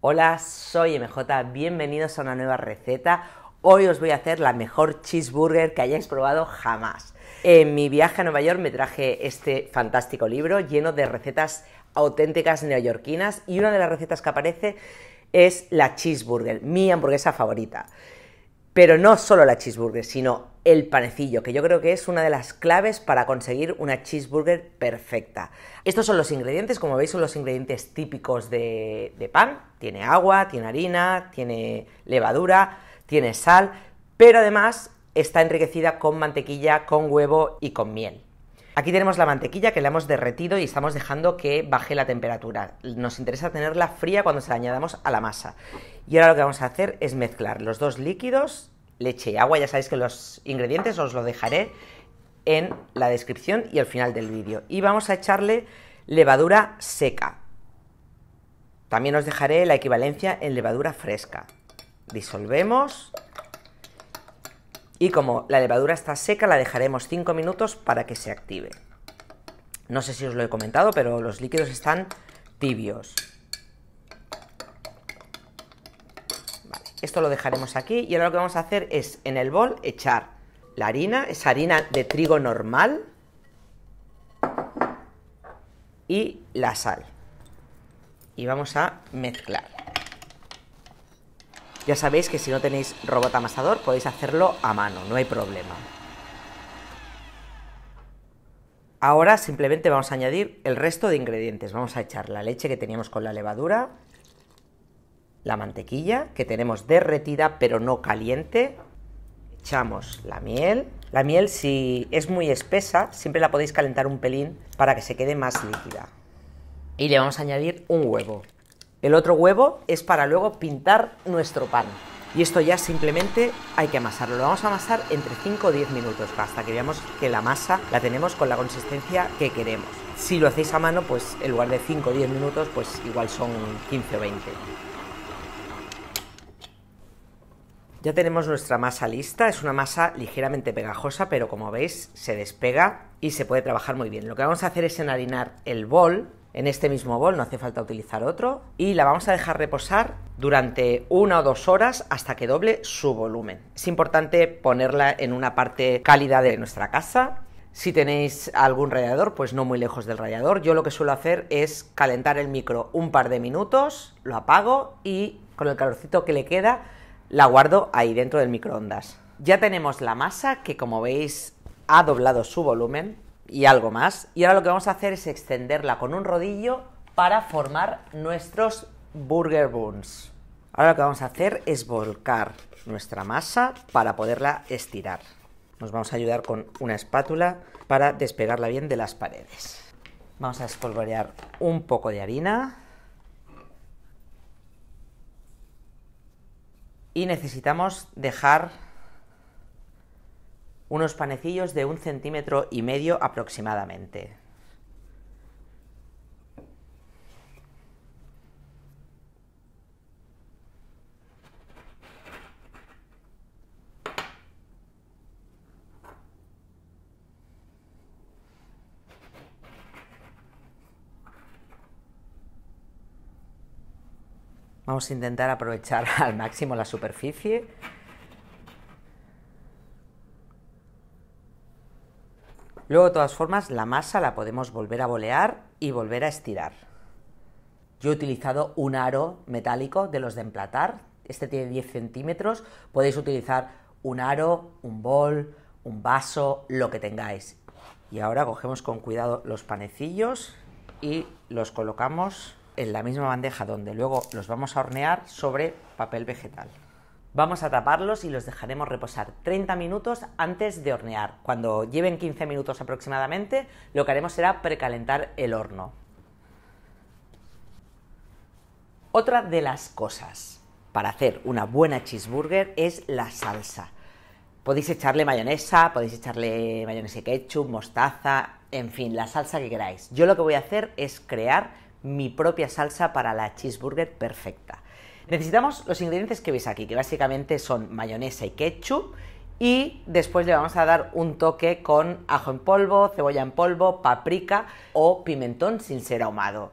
Hola, soy MJ, bienvenidos a una nueva receta. Hoy os voy a hacer la mejor cheeseburger que hayáis probado jamás. En mi viaje a Nueva York me traje este fantástico libro lleno de recetas auténticas neoyorquinas y una de las recetas que aparece es la cheeseburger, mi hamburguesa favorita. Pero no solo la cheeseburger, sino el panecillo, que yo creo que es una de las claves para conseguir una cheeseburger perfecta. Estos son los ingredientes, como veis son los ingredientes típicos de pan. Tiene agua, tiene harina, tiene levadura, tiene sal, pero además está enriquecida con mantequilla, con huevo y con miel. Aquí tenemos la mantequilla que la hemos derretido y estamos dejando que baje la temperatura. Nos interesa tenerla fría cuando se la añadamos a la masa. Y ahora lo que vamos a hacer es mezclar los dos líquidos, leche y agua. Ya sabéis que los ingredientes os lo dejaré en la descripción y al final del vídeo. Y vamos a echarle levadura seca. También os dejaré la equivalencia en levadura fresca. Disolvemos. Y como la levadura está seca, la dejaremos 5 minutos para que se active. No sé si os lo he comentado, pero los líquidos están tibios. Vale, esto lo dejaremos aquí y ahora lo que vamos a hacer es en el bol echar la harina, esa harina de trigo normal y la sal. Y vamos a mezclar. Ya sabéis que si no tenéis robot amasador podéis hacerlo a mano, no hay problema. Ahora simplemente vamos a añadir el resto de ingredientes. Vamos a echar la leche que teníamos con la levadura, la mantequilla que tenemos derretida pero no caliente, echamos la miel. La miel, si es muy espesa, siempre la podéis calentar un pelín para que se quede más líquida. Y le vamos a añadir un huevo. El otro huevo es para luego pintar nuestro pan. Y esto ya simplemente hay que amasarlo. Lo vamos a amasar entre 5 o 10 minutos hasta que veamos que la masa la tenemos con la consistencia que queremos. Si lo hacéis a mano, pues en lugar de 5 o 10 minutos, pues igual son 15 o 20. Ya tenemos nuestra masa lista. Es una masa ligeramente pegajosa, pero como veis se despega y se puede trabajar muy bien. Lo que vamos a hacer es enharinar el bol. En este mismo bol, no hace falta utilizar otro, y la vamos a dejar reposar durante 1 o 2 horas hasta que doble su volumen. Es importante ponerla en una parte cálida de nuestra casa. Si tenéis algún radiador, pues no muy lejos del radiador. Yo lo que suelo hacer es calentar el micro un par de minutos, lo apago y con el calorcito que le queda la guardo ahí dentro del microondas. Ya tenemos la masa que, como veis, ha doblado su volumen y algo más, y ahora lo que vamos a hacer es extenderla con un rodillo para formar nuestros burger buns. Ahora lo que vamos a hacer es volcar nuestra masa para poderla estirar. Nos vamos a ayudar con una espátula para despegarla bien de las paredes. Vamos a espolvorear un poco de harina y necesitamos dejar unos panecillos de 1,5 centímetros aproximadamente. Vamos a intentar aprovechar al máximo la superficie. Luego, de todas formas, la masa la podemos volver a bolear y volver a estirar. Yo he utilizado un aro metálico de los de emplatar. Este tiene 10 centímetros. Podéis utilizar un aro, un bol, un vaso, lo que tengáis. Y ahora cogemos con cuidado los panecillos y los colocamos en la misma bandeja donde luego los vamos a hornear sobre papel vegetal. Vamos a taparlos y los dejaremos reposar 30 minutos antes de hornear. Cuando lleven 15 minutos aproximadamente, lo que haremos será precalentar el horno. Otra de las cosas para hacer una buena cheeseburger es la salsa. Podéis echarle mayonesa, podéis echarle mayonesa y ketchup, mostaza, en fin, la salsa que queráis. Yo lo que voy a hacer es crear mi propia salsa para la cheeseburger perfecta. Necesitamos los ingredientes que veis aquí, que básicamente son mayonesa y ketchup, y después le vamos a dar un toque con ajo en polvo, cebolla en polvo, paprika o pimentón sin ser ahumado.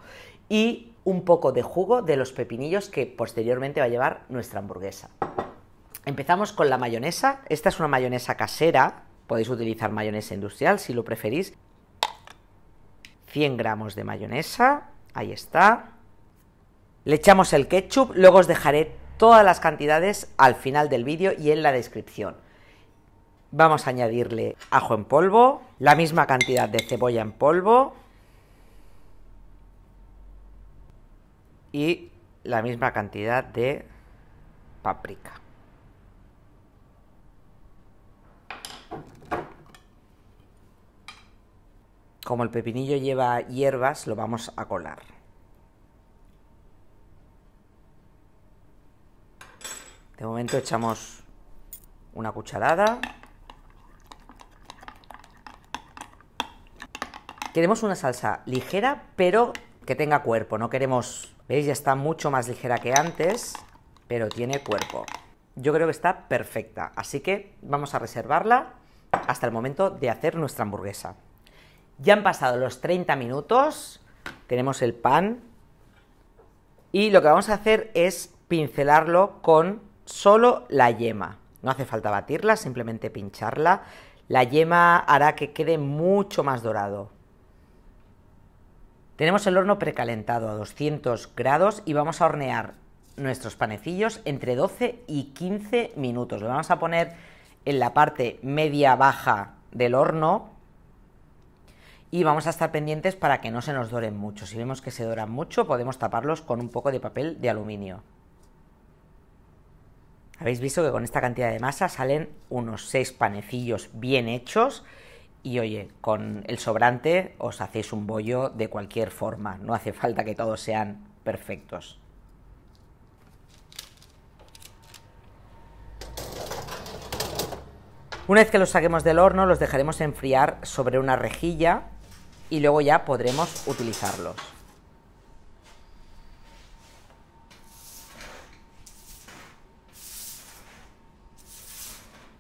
Y un poco de jugo de los pepinillos que posteriormente va a llevar nuestra hamburguesa. Empezamos con la mayonesa. Esta es una mayonesa casera, podéis utilizar mayonesa industrial si lo preferís. 100 gramos de mayonesa, ahí está. Le echamos el ketchup, luego os dejaré todas las cantidades al final del vídeo y en la descripción. Vamos a añadirle ajo en polvo, la misma cantidad de cebolla en polvo y la misma cantidad de páprica. Como el pepinillo lleva hierbas, lo vamos a colar. De momento echamos una cucharada. Queremos una salsa ligera, pero que tenga cuerpo. No queremos... ¿Veis? Ya está mucho más ligera que antes, pero tiene cuerpo. Yo creo que está perfecta, así que vamos a reservarla hasta el momento de hacer nuestra hamburguesa. Ya han pasado los 30 minutos, tenemos el pan y lo que vamos a hacer es pincelarlo con solo la yema. No hace falta batirla, simplemente pincharla. La yema hará que quede mucho más dorado. Tenemos el horno precalentado a 200 grados y vamos a hornear nuestros panecillos entre 12 y 15 minutos. Lo vamos a poner en la parte media-baja del horno y vamos a estar pendientes para que no se nos doren mucho. Si vemos que se doran mucho, podemos taparlos con un poco de papel de aluminio. Habéis visto que con esta cantidad de masa salen unos 6 panecillos bien hechos y oye, con el sobrante os hacéis un bollo de cualquier forma, no hace falta que todos sean perfectos. Una vez que los saquemos del horno, los dejaremos enfriar sobre una rejilla y luego ya podremos utilizarlos.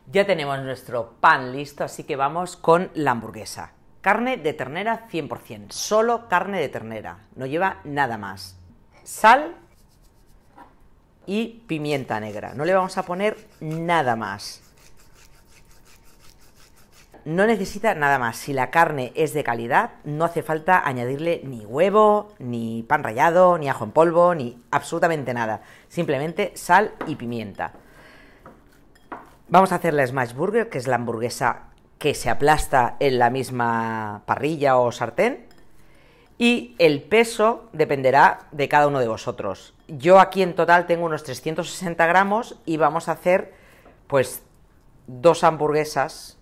Ya tenemos nuestro pan listo, así que vamos con la hamburguesa. Carne de ternera 100%, solo carne de ternera, no lleva nada más. Sal y pimienta negra, no le vamos a poner nada más. No necesita nada más. Si la carne es de calidad, no hace falta añadirle ni huevo, ni pan rallado, ni ajo en polvo, ni absolutamente nada. Simplemente sal y pimienta. Vamos a hacer la smash burger, que es la hamburguesa que se aplasta en la misma parrilla o sartén. Y el peso dependerá de cada uno de vosotros. Yo aquí en total tengo unos 360 gramos y vamos a hacer pues 2 hamburguesas,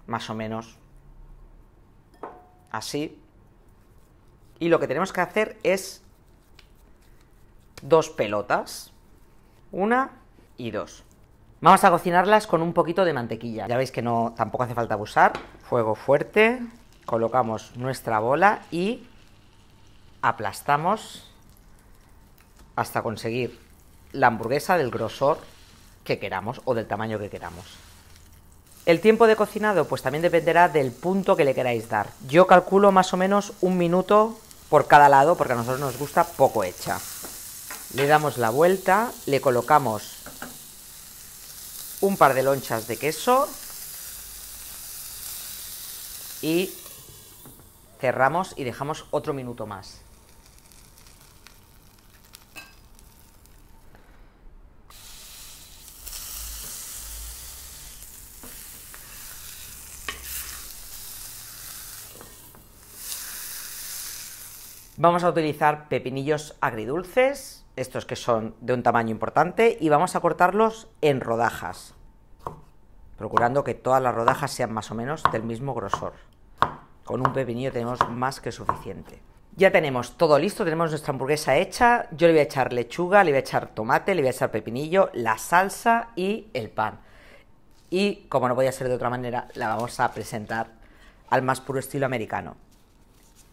más o menos, así. Y lo que tenemos que hacer es 2 pelotas, 1 y 2. Vamos a cocinarlas con un poquito de mantequilla. Ya veis que no, tampoco hace falta abusar. Fuego fuerte, colocamos nuestra bola y aplastamos hasta conseguir la hamburguesa del grosor que queramos o del tamaño que queramos. El tiempo de cocinado pues también dependerá del punto que le queráis dar. Yo calculo más o menos 1 minuto por cada lado porque a nosotros nos gusta poco hecha. Le damos la vuelta, le colocamos un par de lonchas de queso y cerramos y dejamos otro minuto más. Vamos a utilizar pepinillos agridulces, estos que son de un tamaño importante, y vamos a cortarlos en rodajas, procurando que todas las rodajas sean más o menos del mismo grosor. Con un pepinillo tenemos más que suficiente. Ya tenemos todo listo, tenemos nuestra hamburguesa hecha. Yo le voy a echar lechuga, le voy a echar tomate, le voy a echar pepinillo, la salsa y el pan. Y, como no podía ser de otra manera, la vamos a presentar al más puro estilo americano.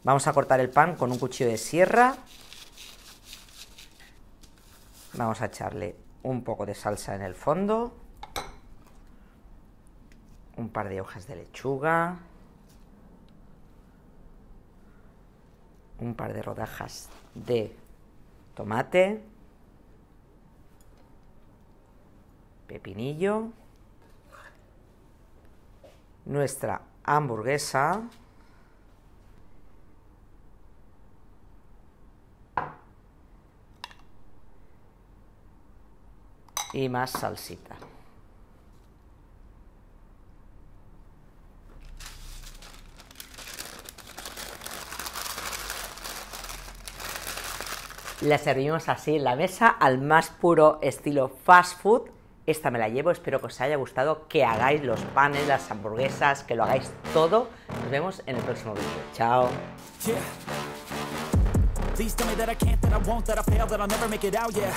Vamos a cortar el pan con un cuchillo de sierra. Vamos a echarle un poco de salsa en el fondo. Un par de hojas de lechuga. Un par de rodajas de tomate, pepinillo, nuestra hamburguesa, y más salsita. La servimos así en la mesa, al más puro estilo fast food. Esta me la llevo, espero que os haya gustado, que hagáis los panes, las hamburguesas, que lo hagáis todo. Nos vemos en el próximo vídeo. Chao. Please tell me that I can't, that I won't, that I fail, that I'll never make it out, yeah.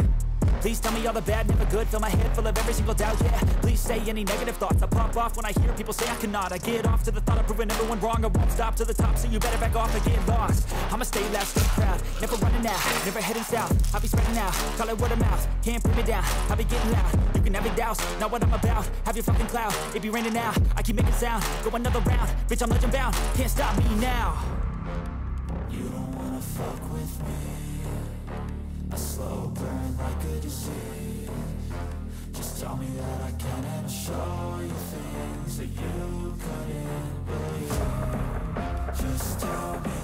Please tell me all the bad, never good, fill my head full of every single doubt, yeah. Please say any negative thoughts, I pop off when I hear people say I cannot. I get off to the thought of proving everyone wrong, I won't stop to the top, so you better back off and get lost. I'ma stay loud, stay proud, never running out, never heading south. I'll be spreading out, call it word of mouth, can't put me down, I'll be getting loud. You can have it douse, not what I'm about, have your fucking cloud, it be raining now, I keep making sound, go another round, bitch I'm legend bound, can't stop me now. You don't wanna fuck with me, a slow burn like a disease. Just tell me that I can and I'll show you things that you couldn't believe. Just tell me